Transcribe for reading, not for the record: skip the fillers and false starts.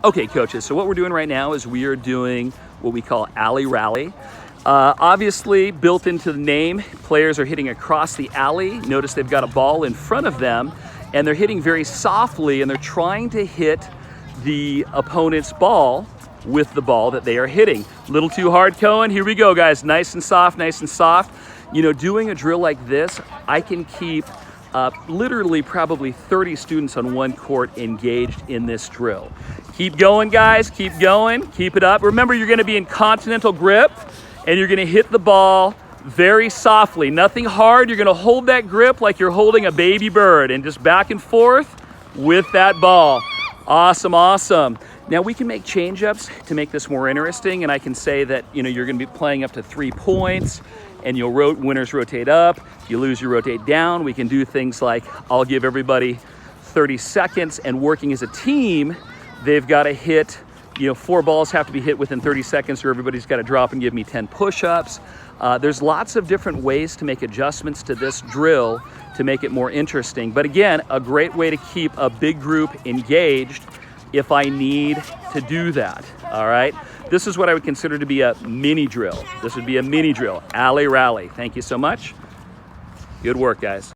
Okay, coaches, so what we're doing right now is we are doing what we call alley rally. Obviously, built into the name, players are hitting across the alley. Notice they've got a ball in front of them, and they're hitting very softly, and they're trying to hit the opponent's ball with the ball that they are hitting. A little too hard, Cohen. Here we go, guys. Nice and soft, nice and soft. You know, doing a drill like this, I can keep literally probably 30 students on one court engaged in this drill. Keep going, guys, keep going, keep it up. Remember, you're gonna be in continental grip and you're gonna hit the ball very softly, nothing hard. You're gonna hold that grip like you're holding a baby bird and just back and forth with that ball. Awesome, awesome. Now we can make change-ups to make this more interesting, and I can say that, you know, you're gonna be playing up to 3 points, and winners rotate up, you lose, you rotate down. We can do things like, I'll give everybody 30 seconds, and working as a team, they've got to hit, 4 balls have to be hit within 30 seconds, or everybody's got to drop and give me 10 push-ups. There's lots of different ways to make adjustments to this drill to make it more interesting. But again, a great way to keep a big group engaged if I need to do that, all right? This is what I would consider to be a mini drill. This would be a mini drill, alley rally. Thank you so much. Good work, guys.